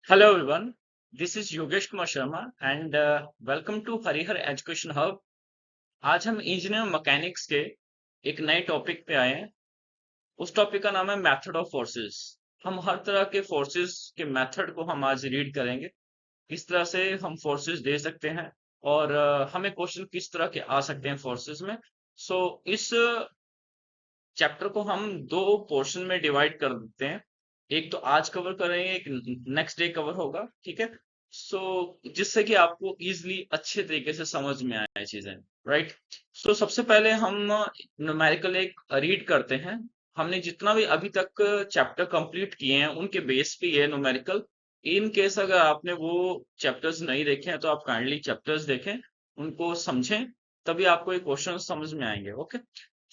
Hello everyone, this is Yogesh Kumar Sharma and welcome to Harihar education hub. आज हम engineer mechanics के एक नए टॉपिक पे आए हैं। उस टॉपिक का नाम है मेथड ऑफ फोर्सेस। हम हर तरह के फोर्सेस के मेथड को हम आज रीड करेंगे, किस तरह से हम फोर्सेस दे सकते हैं और हमें क्वेश्चन किस तरह के आ सकते हैं फोर्सेस में। इस चैप्टर को हम दो पोर्शन में डिवाइड कर देते हैं। एक तो आज कवर करेंगे, एक नेक्स्ट डे कवर होगा, ठीक है। सो जिससे कि आपको इजीली अच्छे तरीके से समझ में आए चीजें, राइट। सबसे पहले हम न्यूमेरिकल एक रीड करते हैं। हमने जितना भी अभी तक चैप्टर कंप्लीट किए हैं उनके बेस पे ये न्यूमेरिकल। इन केस अगर आपने वो चैप्टर्स नहीं देखे हैं तो आप काइंडली चैप्टर्स देखें, उनको समझें, तभी आपको ये क्वेश्चन समझ में आएंगे। ओके।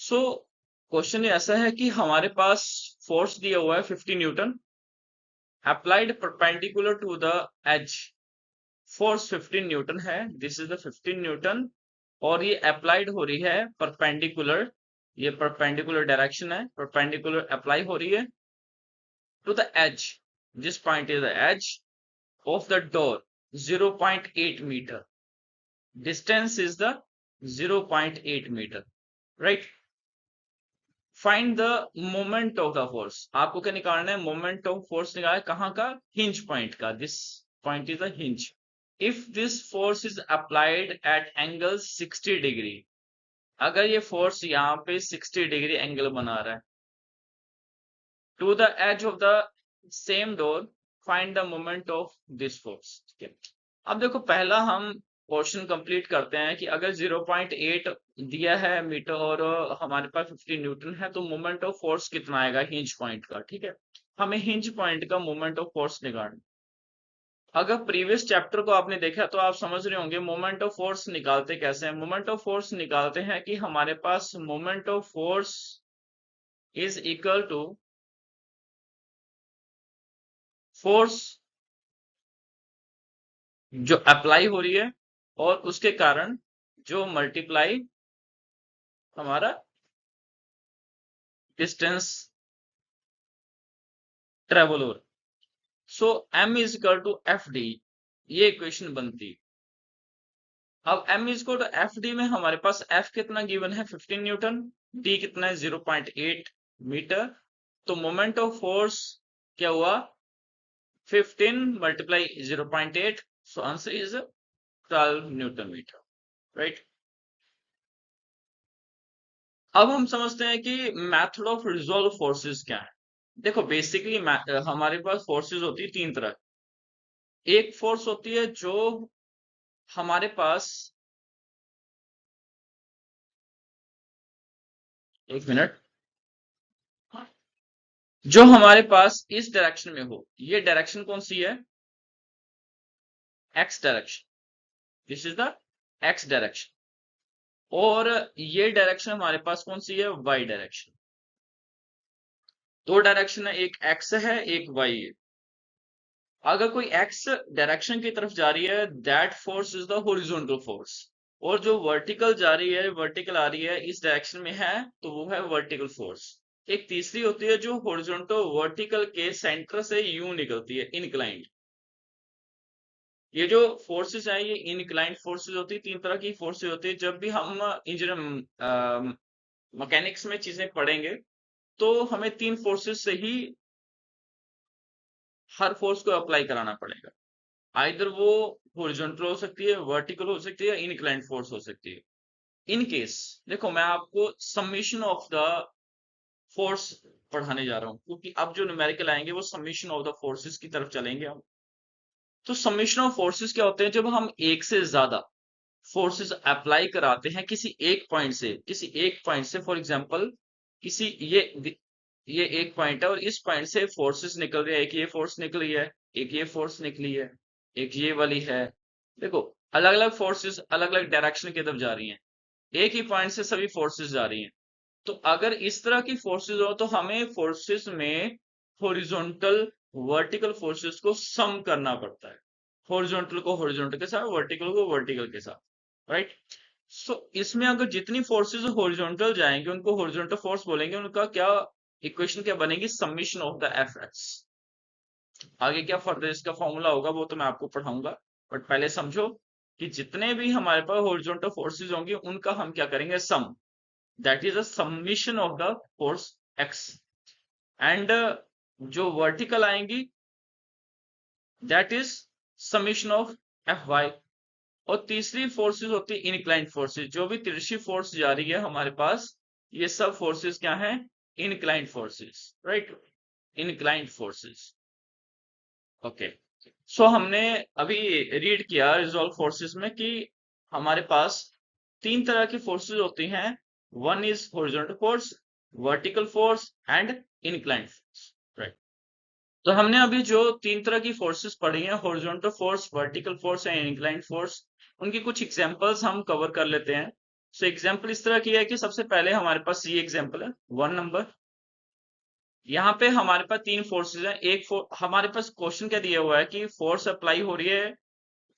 सो क्वेश्चन ऐसा है कि हमारे पास फोर्स दिया हुआ है 50 newton applied perpendicular to the edge. Force 15 newton है, दिस इज द 15 न्यूटन, और ये अप्लाइड हो रही है परपेंडिकुलर, ये परपेंडिकुलर डायरेक्शन है, परपेंडिकुलर अप्लाई हो रही है to the edge. This point is the edge of the door, 0.8 metre. Distance is the 0.8 metre, right. Find the moment of the force. आपको क्या निकालना है? मोमेंट ऑफ फोर्स निकालना है कहाँ का? हिंज पॉइंट का। This point is the hinge. If this force is applied at angle 60 degree, अगर ये फोर्स यहाँ पे 60 डिग्री एंगल बना रहा है to the edge of the same door, find the moment of this force. ठीक है। अब देखो, पहला हम क्वेश्चन कंप्लीट करते हैं कि अगर 0.8 दिया है मीटर और हमारे पास 50 न्यूटन है, तो मोमेंट ऑफ फोर्स कितना आएगा हिंज पॉइंट का। ठीक है। हमें हिंज पॉइंट का मोमेंट ऑफ फोर्स निकालना। अगर प्रीवियस चैप्टर को आपने देखा तो आप समझ रहे होंगे मोमेंट ऑफ फोर्स निकालते कैसे हैं। मोमेंट ऑफ फोर्स निकालते हैं कि हमारे पास moment of force is equal to force जो अप्लाई हो रही है और उसके कारण जो मल्टीप्लाई हमारा डिस्टेंस ट्रेवल हो रहा। So m is equal to f d, ये इक्वेशन बनती। अब m is equal to f d में हमारे पास f कितना गिवन है? 15 न्यूटन। d कितना है? 0.8 मीटर। तो मोमेंट ऑफ फोर्स क्या हुआ? 15 multiply 0.8, so answer is 12 newton metre, right. अब हम समझते हैं कि मेथड ऑफ रिजॉल्व फोर्सेस क्या है। देखो, बेसिकली हमारे पास फोर्सेस होती है तीन तरह। एक फोर्स होती है जो हमारे पास, एक मिनट, जो हमारे पास इस डायरेक्शन में हो। ये डायरेक्शन कौन सी है? X direction. This is the x direction. और ये डायरेक्शन हमारे पास कौन सी है? Y direction. दो डायरेक्शन है, एक एक्स है एक वाई है। अगर कोई एक्स डायरेक्शन की तरफ जा रही है, that force is the horizontal force. और जो वर्टिकल जा रही है, वर्टिकल आ रही है इस डायरेक्शन में है, तो वो है वर्टिकल फोर्स। एक तीसरी होती है जो हॉरिजॉन्टल वर्टिकल के सेंटर से यूं निकलती है, इनक्लाइंड। ये जो फोर्सेस है ये इनक्लाइंड फोर्सेस होती है। तीन तरह की फोर्सेस होती है। जब भी हम इंजीनियर मैकेनिक्स में चीजें पढ़ेंगे तो हमें तीन फोर्सेस से ही हर फोर्स को अप्लाई कराना पड़ेगा। आइदर वो हॉरिजॉन्टल हो सकती है, वर्टिकल हो सकती है, इनक्लाइंड फोर्स हो सकती है। इन केस देखो, मैं आपको समीशन ऑफ द फोर्स पढ़ाने जा रहा हूँ, क्योंकि अब जो न्यूमेरिकल आएंगे वो समीशन ऑफ द फोर्सेस की तरफ चलेंगे हम। तो समीशन ऑफ फोर्सेस क्या होते हैं? जब हम एक से ज्यादा फोर्सेस अप्लाई कराते हैं किसी एक पॉइंट से, किसी एक पॉइंट से, फॉर एग्जांपल किसी ये एक पॉइंट है और इस पॉइंट से फोर्सेस निकल रही है। एक ये फोर्स निकली है, एक ये फोर्स निकली है, एक ये वाली है। देखो, अलग अलग फोर्सेस अलग अलग डायरेक्शन की तरफ जा रही हैं। एक ही पॉइंट से सभी फोर्सेस जा रही हैं। तो अगर इस तरह की फोर्सेस हो तो हमें फोर्सेस में हॉरिजॉन्टल वर्टिकल फोर्सेस को सम करना पड़ता है। हॉरिजॉन्टल को हॉरिजॉन्टल के साथ, वर्टिकल को वर्टिकल के साथ, राइट। इसमें अगर जितनी फोर्सेस हॉरिजॉन्टल जाएंगे उनको हॉरिजॉन्टल फोर्स बोलेंगे। उनका क्या इक्वेशन क्या बनेगी? Summation of the f x. आगे क्या फर्दर इसका फॉर्मूला होगा वो तो मैं आपको पढ़ाऊंगा, बट पहले समझो कि जितने भी हमारे पास हॉरिजॉन्टल फोर्सेस होंगी उनका हम क्या करेंगे, sum, that is a summation of the force x. And जो वर्टिकल आएंगी that is summation of f y. और तीसरी फोर्सेस होती है इनक्लाइंड फोर्सेस, जो भी तिरछी फोर्स जा रही है हमारे पास, ये सब फोर्सेस क्या हैं, inclined forces, right, inclined forces. Okay, so हमने अभी रीड किया रिजॉल्व फोर्सेस में कि हमारे पास तीन तरह की फोर्सेस होती हैं, one is horizontal force, vertical force and inclined force, right. तो हमने अभी जो तीन तरह की फोर्सेस पढ़ी हैं, horizontal force, vertical force and inclined force, उनकी कुछ एग्जांपल्स हम कवर कर लेते हैं। सो एग्जांपल इस तरह की है कि सबसे पहले हमारे पास ये एग्जांपल है 1 नंबर। यहाँ पे हमारे पास तीन फोर्सेस हैं, हमारे पास क्वेश्चन क्या दिया हुआ है कि फोर्स अप्लाई हो रही है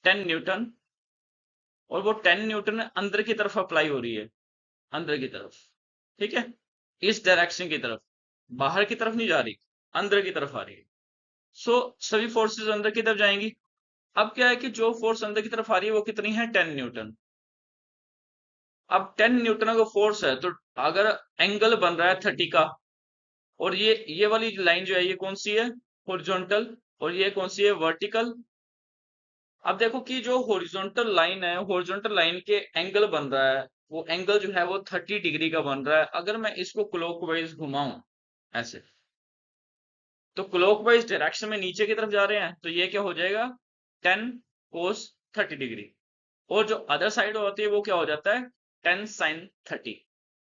10 न्यूटन, और वो 10 न्यूटन अंदर की तरफ अप्लाई हो रही है, अंदर की तरफ, ठीक है, इस डायरेक्शन की तरफ, बाहर की तरफ नहीं जा रही, अंदर की तरफ आ रही है। सो सभी फोर्सेस अंदर की तरफ जाएंगी। अब क्या है कि जो फोर्स अंदर की तरफ आ रही है वो कितनी है, 10 न्यूटन। अब 10 न्यूटन का फोर्स है तो अगर एंगल बन रहा है 30 का, और ये वाली लाइन जो है ये कौन सी है, हॉरिजॉन्टल, और ये कौन सी है, वर्टिकल। अब देखो कि जो हॉरिजॉन्टल लाइन है, हॉरिजॉन्टल लाइन के एंगल बन रहा है, वो एंगल जो है वो 30 डिग्री का बन रहा है। अगर मैं इसको क्लॉकवाइज घुमाऊं ऐसे, तो क्लॉकवाइज डायरेक्शन में नीचे की तरफ जा रहे हैं, तो ये क्या हो जाएगा, 10 cos 30 डिग्री। और जो अदर साइड होती है वो क्या हो जाता है, 10 sin 30।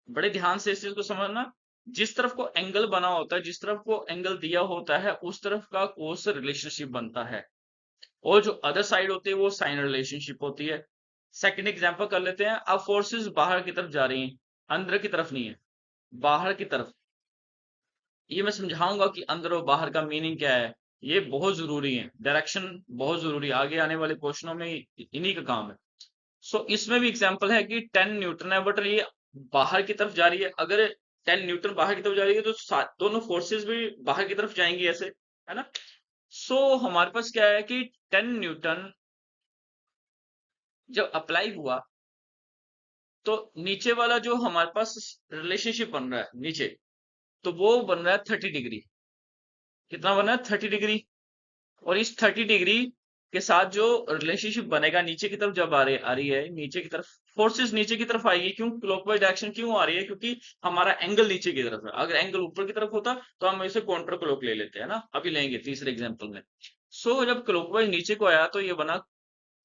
बड़े ध्यान से इस चीज को समझना, जिस तरफ को एंगल बना होता है, जिस तरफ को एंगल दिया होता है, उस तरफ का कोस रिलेशनशिप बनता है, और जो अदर साइड होती है वो साइन रिलेशनशिप होती है। सेकंड एग्जांपल कर लेते हैं। अब फोर्सेस बाहर की तरफ जा रही हैं, अंदर की तरफ नहीं है, बाहर की तरफ। ये मैं समझाऊंगा कि अंदर और बाहर का मीनिंग क्या है, ये बहुत जरूरी है, डायरेक्शन बहुत जरूरी है, आगे आने वाले क्वेश्चनों में इन्हीं का काम है। सो इसमें भी एग्जांपल है कि 10 न्यूटन है, बट ये बाहर की तरफ जा रही है। अगर 10 न्यूटन बाहर की तरफ जा रही है तो दोनों फोर्सेस भी बाहर की तरफ जाएंगी ऐसे, है ना। सो हमारे पास क्या है कि 10 न्यूटन जब अप्लाई हुआ, तो नीचे वाला जो हमारे पास रिलेशनशिप बन रहा है नीचे, तो वो बन रहा है 30 डिग्री। कितना बन रहा है, 30 डिग्री। और इस 30 डिग्री के साथ जो रिलेशनशिप बनेगा नीचे की तरफ, जब आ रही है नीचे की तरफ, फोर्सेस नीचे की तरफ आएगी। क्यों क्लॉकवाइज डायरेक्शन क्यों आ रही है, क्योंकि हमारा एंगल नीचे की तरफ है। अगर एंगल ऊपर की तरफ होता तो हम इसे कॉन्ट्रा क्लॉक ले लेते हैं ना, अभी लेंगे तीसरे एग्जाम्पल में। सो जब क्लॉकवाइज नीचे को आया तो ये बना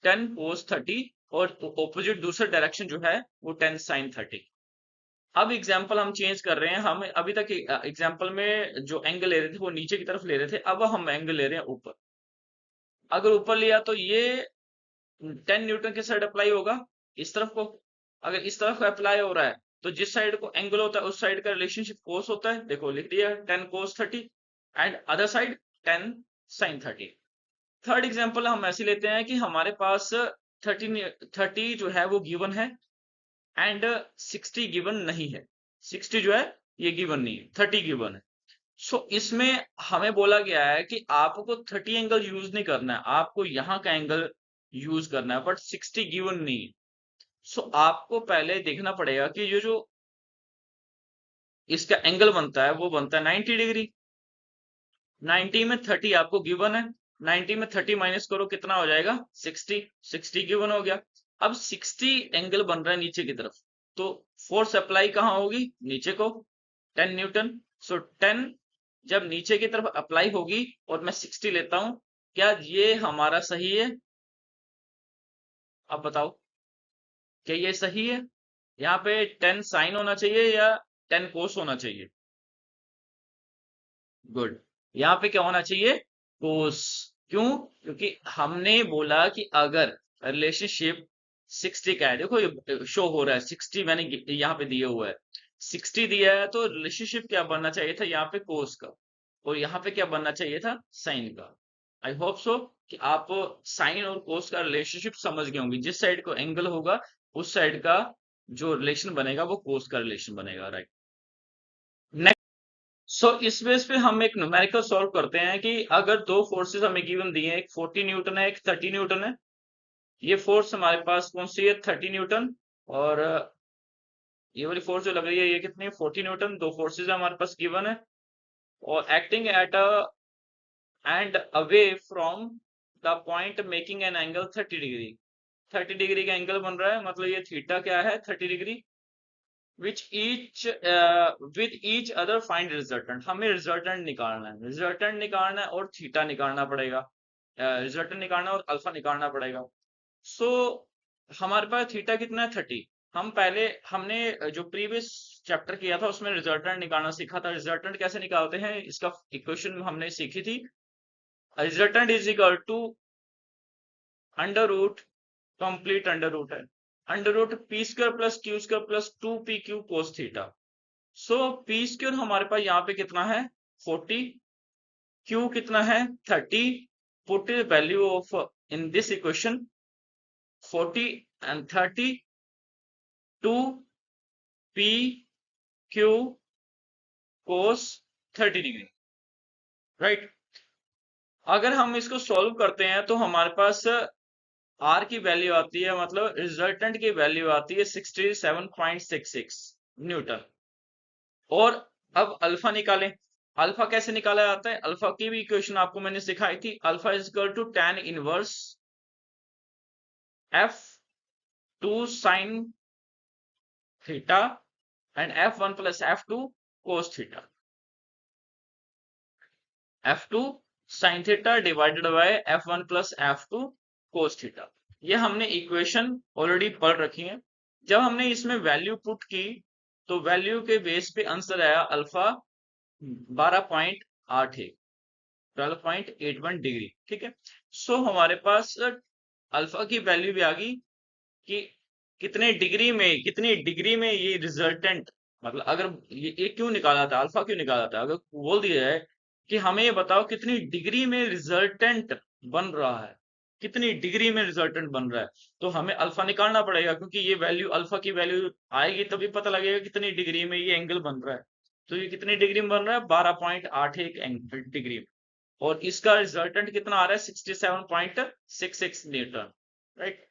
10 cos 30, और ऑपोजिट दूसरा डायरेक्शन जो है वो 10 sin 30। अब एग्जाम्पल हम चेंज कर रहे हैं। हम अभी तक एग्जाम्पल में जो एंगल ले रहे थे वो नीचे की तरफ ले रहे थे, अब हम एंगल ले रहे हैं ऊपर। अगर ऊपर लिया तो ये 10 न्यूटन के साइड अप्लाई होगा इस तरफ को। अगर इस तरफ का अप्लाई हो रहा है तो जिस साइड को एंगल होता है उस साइड का रिलेशनशिप कोस होता है, देखो लिख दिया 10 cos 30, and other side 10 sin 30। Third example हम ऐसे लेते हैं कि हमारे पास 30 जो है वो गिवन है, एंड 60 गिवन नहीं है। 60 जो है ये गिवन नहीं है, 30 गिवन है। सो इसमें हमें बोला गया है कि आपको 30 एंगल यूज नहीं करना है, आपको यहाँ का एंगल यूज करना है, बट 60 गिवन नहीं है। सो आपको पहले देखना पड़ेगा कि ये जो इसका एंगल बनता है वो बनता है 90 डिग्री। 90 में 30 आपको गिवन है, 90 में 30 माइनस करो कितना हो जाएगा, 60। 60 गिवन हो गया। अब 60 एंगल बन रहा है नीचे की तरफ, तो फोर्स अप्लाई कहाँ होगी, नीचे को, 10 न्यूटन। सो 10 जब नीचे की तरफ अप्लाई होगी और मैं 60 लेता हूं, क्या ये हमारा सही है, अब बताओ क्या ये सही है। यहाँ पे 10 sin होना चाहिए या 10 cos होना चाहिए, गुड, यहाँ पे क्या होना चाहिए, कोस। क्यों, क्योंकि हमने बोला कि अगर रिलेशनशिप 60 का है, देखो ये शो हो रहा है 60, मैंने यहाँ पे दिया हुआ है 60 दिया है, तो रिलेशनशिप क्या बनना चाहिए था यहाँ पे, कोस का, और यहाँ पे क्या बनना चाहिए था, साइन का। आई होप सो कि आप साइन और कोस का रिलेशनशिप समझ गए होंगे। जिस साइड को एंगल होगा उस साइड का जो रिलेशन बनेगा वो कोस का रिलेशन बनेगा, राइट। सो इस बेस पे हम एक न्यूमेरिकल सॉल्व करते हैं कि अगर दो फोर्सेस हमें गिवन दिए हैं, एक 40 न्यूटन है, एक 30 न्यूटन है। ये फोर्स हमारे पास कौन सी है? 30 न्यूटन। और ये वाली फोर्स जो लग रही है ये कितनी है? 40 न्यूटन। दो फोर्सेस हमारे पास गिवन है और acting at a and away from the point making an angle 30 degree. 30 degree का एंगल बन रहा है, मतलब ये थीटा क्या है? 30 degree. Which each with each other find resultant. हमें रिजल्टेंट निकालना है, रिजल्टेंट निकालना है और थीटा निकालना पड़ेगा। रिजल्टेंट निकालना और अल्फा निकालना पड़ेगा। सो हमारे पास थीटा कितना है? 30। हम पहले हमने जो प्रीवियस चैप्टर किया था उसमें रिजल्टेंट निकालना सीखा था। रिजल्टेंट कैसे निकालते हैं इसका इक्वेशन हमने सीखी थी। Resultant is equal to under root, complete under root है, under root p square plus q square plus 2pq cos theta. So p square हमारे पास यहाँ पे कितना है? 40। क्यू कितना है? 30। Put value of in this equation 40 and 30 two p q cos 30 degree, right. अगर हम इसको सॉल्व करते हैं तो हमारे पास आर की वैल्यू आती है, मतलब रिजल्टेंट की वैल्यू आती है 67.66 न्यूटन। और अब अल्फा निकालें। अल्फा कैसे निकाला जाता है? अल्फा की भी इक्वेशन आपको मैंने सिखाई थी। Alpha is equal to tan inverse f2 sin theta and f1 plus f2 cos theta. f2 sin theta divided by f1 plus f2 cos theta. ये हमने इक्वेशन ऑलरेडी पढ़ रखी है। जब हमने इसमें वैल्यू पुट की तो वैल्यू के बेस पे आंसर आया अल्फा 12.81, 12.81 डिग्री, ठीक है। सो हमारे पास अल्फा की वैल्यू भी आ गई कि कितनी डिग्री में ये रिजल्टेंट, मतलब अगर ये क्यों निकाला था, अल्फा क्यों निकाला था? अगर बोल दिया जाए कि हमें ये बताओ कितनी डिग्री में रिजल्टेंट बन रहा है, कितनी डिग्री में रिजल्टेंट बन रहा है, तो हमें अल्फा निकालना पड़ेगा, क्योंकि ये वैल्यू अल्फा की वैल्यू आएगी तभी पता लगेगा कितनी डिग्री में ये एंगल बन रहा है। तो ये कितनी डिग्री में बन रहा है? 12.81 डिग्री। और इसका रिजल्टेंट कितना आ रहा है? 67.66 Newton, right.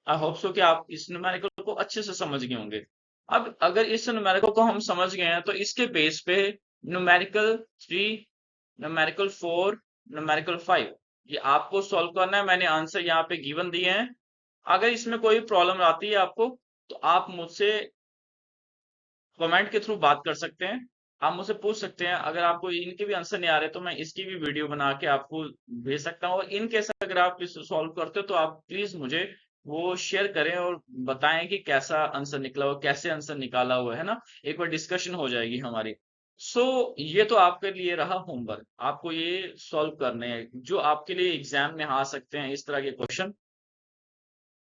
I hope so कि आप इस न्यूमेरिकल को अच्छे से समझ गए होंगे। अब अगर इस न्यूमेरिकल को हम समझ गए हैं तो इसके बेस पे न्यूमेरिकल 3, न्यूमेरिकल 4, न्यूमेरिकल 5 ये आपको सॉल्व करना है। मैंने आंसर यहाँ पे गिवन दिए हैं। अगर इसमें कोई प्रॉब्लम आती है आपको तो आप मुझसे कमेंट के थ्रू बात कर सकते हैं। आप मुझसे पूछ सकते हैं। अगर आपको इनके भी आंसर नहीं आ रहे तो मैं इसकी भी वीडियो बना के आपको भेज सकता हूँ। और इन केस अगर आप इसे सॉल्व करते हो तो आप प्लीज मुझे वो शेयर करें और बताएं कि कैसा आंसर निकला हुआ, कैसे आंसर निकाला हुआ है ना। एक बार डिस्कशन हो जाएगी हमारी। सो ये तो आपके लिए रहा होमवर्क, आपको ये सॉल्व करने हैं जो आपके लिए एग्जाम में आ सकते हैं इस तरह के क्वेश्चन।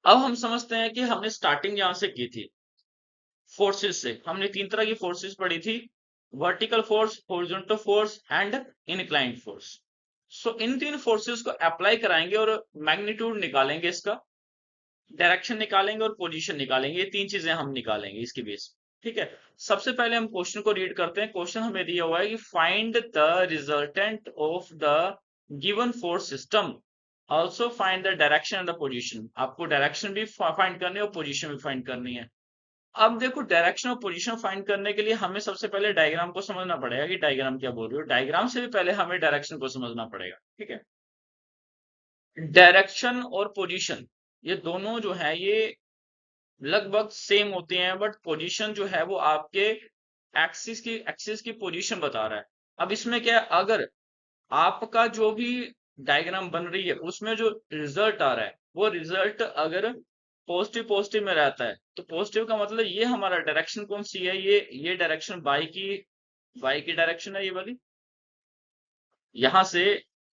अब हम समझते हैं कि हमने स्टार्टिंग यहाँ से की थी फोर्सेस से। हमने तीन तरह की फोर्सेस पढ़ी थी, vertical force, horizontal force and inclined force. So इन तीन फोर्सेस को अप्लाई कराएंगे और मैग्नीट्यूड निकालेंगे, इसका डायरेक्शन निकालेंगे और पोजीशन निकालेंगे। ये तीन चीजें हम निकालेंगे इसके बेस, ठीक है। सबसे पहले हम क्वेश्चन को रीड करते हैं। क्वेश्चन हमें दिया हुआ है कि find the resultant of the given force system, also find the direction and the position. आपको डायरेक्शन भी फाइंड करनी है और पोजीशन भी फाइंड करनी है। अब देखो, डायरेक्शन और पोजीशन फाइंड करने के लिए हमें सबसे पहले डायग्राम को समझना पड़ेगा कि डायग्राम क्या बोल रही हो। डायग्राम से भी पहले हमें डायरेक्शन को समझना पड़ेगा, ठीक है। डायरेक्शन और पोजीशन ये दोनों जो है ये लगभग सेम होते हैं, बट पोजीशन जो है वो आपके एक्सिस की पोजीशन बता रहा है। अब इसमें क्या है, अगर आपका जो भी डायग्राम बन रही है उसमें जो रिजल्ट आ रहा है वो रिजल्ट अगर पॉजिटिव पॉजिटिव में रहता है तो पॉजिटिव का मतलब ये हमारा डायरेक्शन कौन सी है, ये डायरेक्शन बाई की डायरेक्शन है ये वाली। यहां से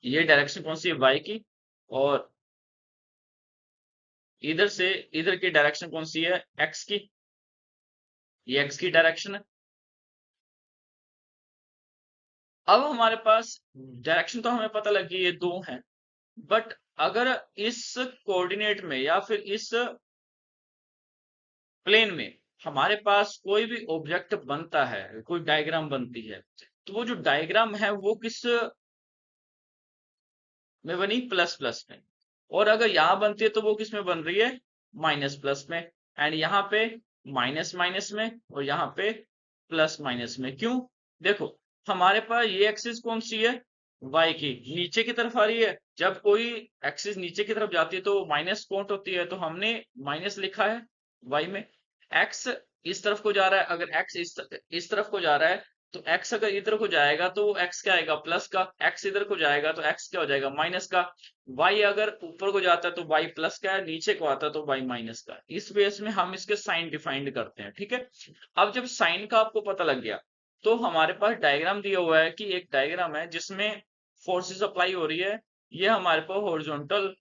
ये डायरेक्शन कौन सी है? बाई की। और इधर से इधर की डायरेक्शन कौन सी है? एक्स की। ये एक्स की डायरेक्शन है। अब हमारे पास डायरेक्शन तो हमें पता लगी ये दो हैं, बट अगर इस कोऑर्डिनेट में या फिर इस प्लेन में हमारे पास कोई भी ऑब्जेक्ट बनता है, कोई डायग्राम बनती है, तो वो जो डायग्राम है वो किस में बनी, प्लस प्लस में। और अगर यहां बनती है तो वो किस में बन रही है, माइनस प्लस में। एंड यहाँ पे माइनस माइनस में और यहाँ पे प्लस माइनस में। क्यों, देखो हमारे पास ये एक्सिस कौन सी है, y की, नीचे की तरफ आ रही है। जब कोई एक्सिस नीचे की तरफ जाती है तो माइनस काउंट होती है, तो हमने माइनस लिखा है y में। x इस तरफ को जा रहा है, अगर x इस तरफ को जा रहा है तो x अगर इधर को जाएगा तो x क्या आएगा, प्लस का। x इधर को जाएगा तो x क्या हो जाएगा, माइनस का। y अगर ऊपर को जाता है तो y प्लस का है, नीचे को आता है तो y माइनस का। इस बेस में हम इसके साइन डिफाइंड करते हैं, ठीक है। अब जब साइन का आपको पता लग गया तो हमारे पास डायग्राम दिया हुआ है कि एक डायग्राम है जिसमें फोर्सेस अप्लाई हो रही है। ये हमारे पास हॉरिजॉन्टल,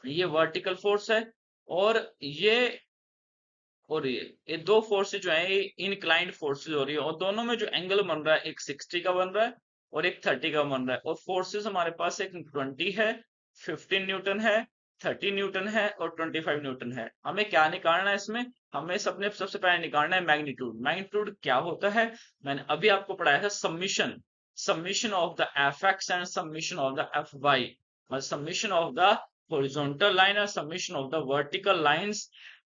ये वर्टिकल फोर्स है, और ये दो फोर्सेज जो है ये इनक्लाइंड फोर्सेज हो रही है, और दोनों में जो एंगल बन रहा है एक 60 का बन रहा है और एक 30 का बन रहा है। और फोर्सेज हमारे पास एक 20 है, 15 न्यूटन है, 30 न्यूटन है और 25 न्यूटन है। हमें क्या निकालना है इसमें, हमें सबसे पहले निकालना है मैग्नीट्यूड। मैग्नीट्यूड क्या होता है, मैंने अभी आपको पढ़ाया था, summation, summation of the f x and summation of the f y, summation of the horizontal line और summation of the vertical lines,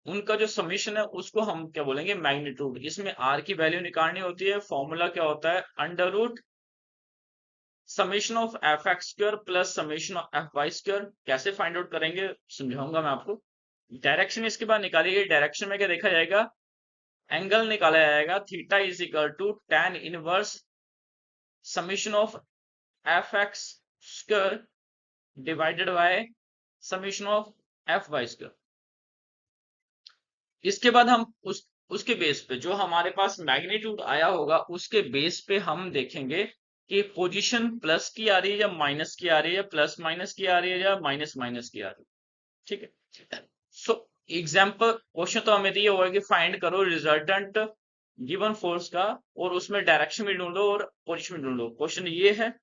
उनका जो समीशन है उसको हम क्या बोलेंगे, मैग्नीट्यूड। इसमें आर की वैल्यू निकालनी होती है। फॉर्मूला क्या होता है, under root summation of f x square plus summation of f y square. कैसे फाइंड आउट करेंगे समझाऊंगा मैं आपको। डायरेक्शन इसके बाद निकाली गई, डायरेक्शन में क्या देखा जाएगा, एंगल निकाला जाएगा, theta is equal to tan inverse summation of f x square divided by summation of f y square. इसके बाद हम उसके बेस पे जो हमारे पास मैग्नीट्यूड आया होगा उसके बेस पे हम देखेंगे कि पोजीशन प्लस की आ रही है या माइनस की आ रही है, प्लस माइनस की आ रही है या माइनस माइनस की आ रही है, ठीक है। सो एग्जाम्पल क्वेश्चन तो हमें दिया हुआ है कि फाइंड करो रिजल्टेंट गिवन फोर्स का, और उसमें डायरेक्शन भी ढूंढो और पोजीशन भी ढूंढो। क्वेश्चन ये है।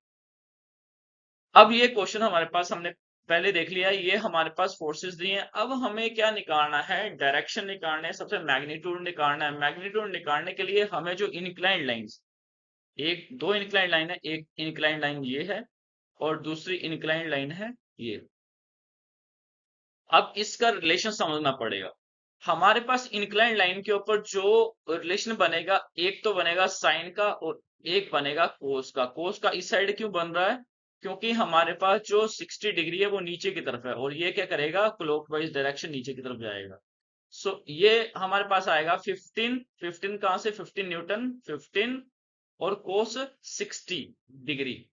अब ये क्वेश्चन हमारे पास हमने पहले देख लिया, ये हमारे पास फोर्सेस दिए हैं। अब हमें क्या निकालना है, डायरेक्शन निकालना है, सबसे मैग्नीट्यूड निकालना है। मैग्नीट्यूड निकालने के लिए हमें जो इंक्लाइंड लाइंस, एक दो इंक्लाइंड लाइन है, एक इंक्लाइंड लाइन ये है और दूसरी इंक्लाइंड लाइन है ये। अब इसका रिलेशन समझना पड़ेगा। हमारे पास इंक्लाइंड लाइन के ऊपर जो रिलेशन बनेगा, एक तो बनेगा साइन का और एक बनेगा कोस का। कोस का इस साइड क्यों बन रहा है, क्योंकि हमारे पास जो 60 डिग्री है वो नीचे की तरफ है और ये क्या करेगा, क्लॉकवाइज डायरेक्शन नीचे की तरफ जाएगा। सो ये हमारे पास आएगा 15, 15 कहां से, 15 न्यूटन, 15 और कोस 60 डिग्री।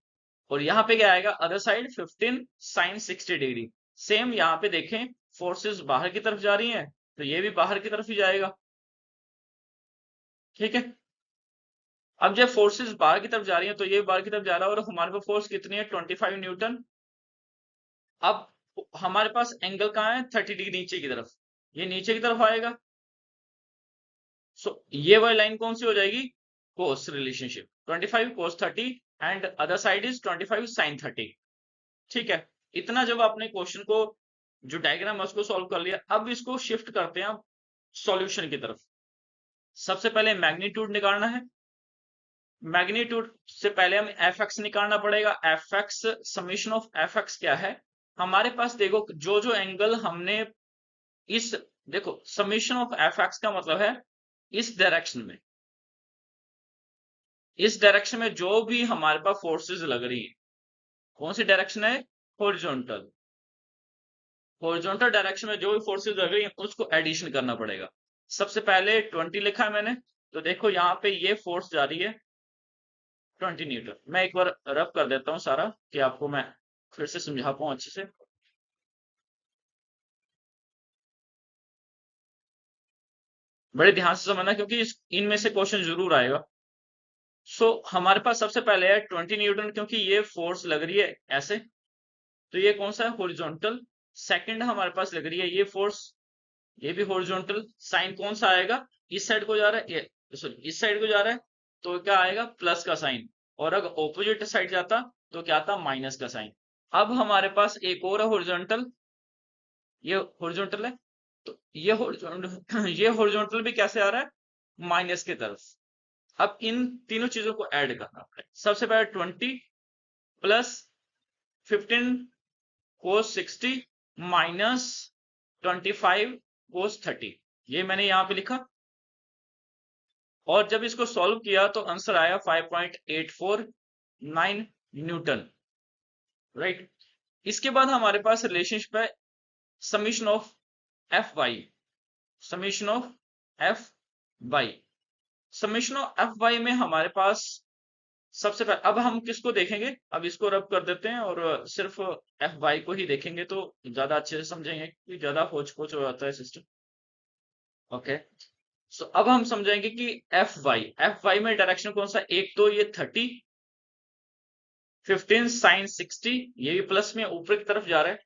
और यहाँ पे क्या आएगा, other side 15 sine 60 degree. Same यहाँ पे देखें, फोर्सेस बाहर की तरफ जा रही हैं तो ये भी बाहर की तरफ ही जाएगा, ठीक है। अब जब फोर्सेस बाहर की तरफ जा रही हैं तो ये बाहर की तरफ जा रहा है, और हमारे पास फोर्स कितनी है, 25 न्यूटन। अब हमारे पास एंगल कहाँ है, 30 डिग्री नीचे की तरफ, ये नीचे की तरफ आएगा। सो ये वाली लाइन कौन सी हो जाएगी, cos relationship, 25 cos 30 and other side is 25 sine 30, ठीक है। इतना जब आपने क्वेश्चन को जो डायग्राम है उसको सॉल्व कर लिया, अब इसको शिफ्ट करते हैं सॉल्यूशन की तरफ। सबसे पहले मैग्नीट्यूड निकालना है। मैग्नीट्यूड से पहले हमें एफ एक्स निकालना पड़ेगा। F x summation of f x क्या है, हमारे पास देखो जो जो एंगल हमने इस, देखो समीशन ऑफ एफ एक्स का मतलब है इस डायरेक्शन में, इस डायरेक्शन में जो भी हमारे पास फोर्सेस लग रही है, कौन सी डायरेक्शन है, हॉरिजॉन्टल। हॉरिजॉन्टल डायरेक्शन में जो भी फोर्सेस लग रही है उसको एडिशन करना पड़ेगा। सबसे पहले 20 लिखा है मैंने, तो देखो यहाँ पे ये फोर्स जा रही है 20 न्यूटन। मैं एक बार रब कर देता हूँ सारा कि आपको मैं फिर से समझा पाऊँ अच्छे से। बड़े ध्यान से समझना क्योंकि इनमें से क्वेश्चन जरूर आएगा। सो हमारे पास सबसे पहले है 20 न्यूटन, क्योंकि ये फोर्स लग रही है ऐसे, तो ये कौन सा है, हॉरिजॉन्टल। सेकंड हमारे पास लग रही है ये फोर्स, ये भी हॉरिजॉन्टल। साइन कौन सा आएगा, इस साइड को जा रहा है, ये सॉरी इस साइड को जा रहा है तो क्या आएगा, प्लस का साइन। और अगर ऑपोजिट साइड जाता तो क्या आता, माइनस का साइन। अब हमारे पास एक और है हॉरिजॉन्टल, ये हॉरिजॉन्टल है, तो ये हॉरिजॉन्टल ये हॉरिजॉन्टल भी कैसे आ रहा है, माइनस की तरफ। अब इन तीनों चीजों को ऐड करना पड़ेगा। सबसे पहले 20 प्लस 15 कोस 60 माइनस 25 कोस 30, ये मैंने यहां पे लिखा। और जब इसको सॉल्व किया तो आंसर आया 5.849 न्यूटन, राइट। इसके बाद हमारे पास रिलेशनशिप है summation of f y, summation of f y. Summation of f y में हमारे पास सबसे पहले, अब हम किसको देखेंगे, अब इसको रब कर देते हैं और सिर्फ एफ वाई को ही देखेंगे तो ज्यादा अच्छे से समझेंगे, क्योंकि ज्यादा होच पोच हो जाता है सिस्टम। ओके, सो अब हम समझेंगे कि एफ वाई में डायरेक्शन कौन सा, एक तो ये 30, 15 साइन 60, ये भी प्लस में ऊपर की तरफ जा रहा है,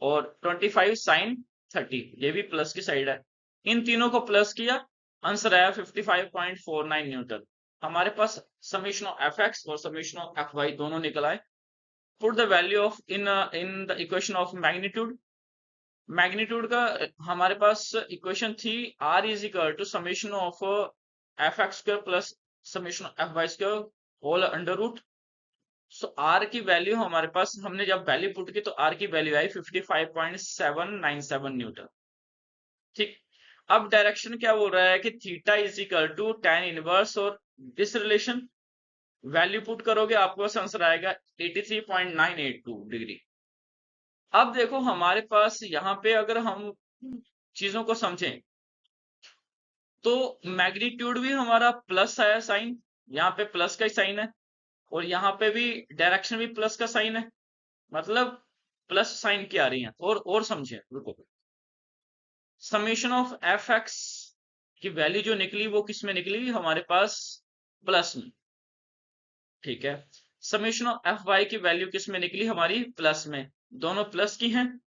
और 25 साइन 30, ये भी प्लस की साइड है। इन तीनों को प्लस किया, आंसर आया 55.49 न्यूटन। हमारे पास समेशन ऑफ एफ एक्स और समेशन ऑफ एफ वाई दोनों निकल आए। Put the value of in the equation of magnitude. Magnitude का हमारे पास इक्वेशन थी r is equal to summation of f x square plus summation of f y square whole under root. So r की वैल्यू हमारे पास, हमने जब वैल्यू पुट की तो आर की वैल्यू आई 55.797 न्यूटन, ठीक। अब डायरेक्शन क्या बोल रहा है कि theta is equal to tan inverse, और दिस रिलेशन वैल्यू पुट करोगे आपके पास आंसर आएगा 83.982 डिग्री। अब देखो हमारे पास यहाँ पे अगर हम चीजों को समझें तो मैग्नीट्यूड भी हमारा प्लस आया साइन, यहाँ पे प्लस का ही साइन है, और यहाँ पे भी डायरेक्शन भी प्लस का साइन है, मतलब प्लस साइन की आ रही है। और समझे, रुको, समेशन ऑफ एफ एक्स की वैल्यू जो निकली वो किस में निकली, हमारे पास प्लस में, ठीक है। समेशन ऑफ एफ वाई की वैल्यू किस में निकली, हमारी प्लस में, दोनों प्लस की हैं।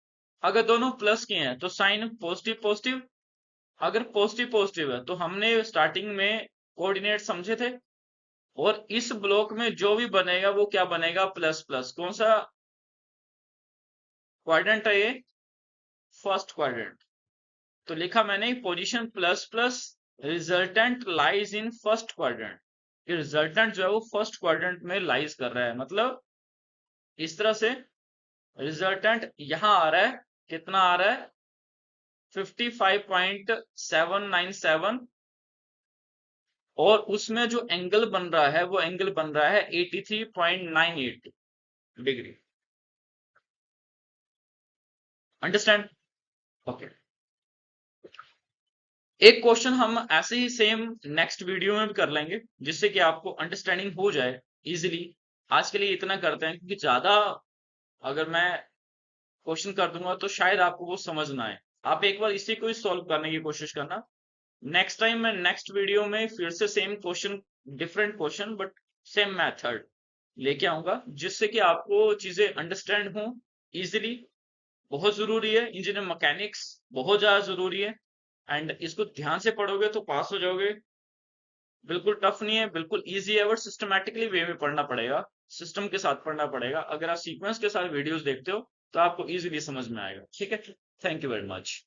अगर दोनों प्लस की हैं तो साइन पॉजिटिव पॉजिटिव, अगर पॉजिटिव पॉजिटिव है तो हमने स्टार्टिंग में कोऑर्डिनेट समझे थे, और इस ब्लॉक में जो भी बनेगा वो क्या बनेगा, प्लस प्लस। कौन सा क्वाड्रेंट है ये, फर्स्ट क्वाड्रेंट। तो लिखा मैंने position plus plus, resultant lies in first quadrant. ये रिजल्टेंट जो है वो फर्स्ट क्वाड्रेंट में लाइज कर रहा है, मतलब इस तरह से रिजल्टेंट यहां आ रहा है, कितना आ रहा है 55.797, और उसमें जो एंगल बन रहा है वो एंगल बन रहा है 83.98 डिग्री। अंडरस्टैंड? ओके, एक क्वेश्चन हम ऐसे ही सेम नेक्स्ट वीडियो में भी कर लेंगे, जिससे कि आपको अंडरस्टैंडिंग हो जाए इजीली। आज के लिए इतना करते हैं, क्योंकि ज्यादा अगर मैं क्वेश्चन कर दूंगा तो शायद आपको वो समझ ना आए। आप एक बार इसी को ही सॉल्व करने की कोशिश करना। नेक्स्ट टाइम मैं नेक्स्ट वीडियो में फिर से same question, different question but same method लेके आऊंगा, जिससे कि आपको चीजें अंडरस्टैंड हो इजीली। बहुत जरूरी है, इंजीनियर मैकेनिक्स बहुत ज्यादा जरूरी है, एंड इसको ध्यान से पढ़ोगे तो पास हो जाओगे। बिल्कुल टफ नहीं है, बिल्कुल इजी है, बट सिस्टमैटिकली वे में पढ़ना पड़ेगा, सिस्टम के साथ पढ़ना पड़ेगा। अगर आप सीक्वेंस के साथ वीडियोस देखते हो तो आपको इजीली समझ में आएगा, ठीक है। Thank you very much.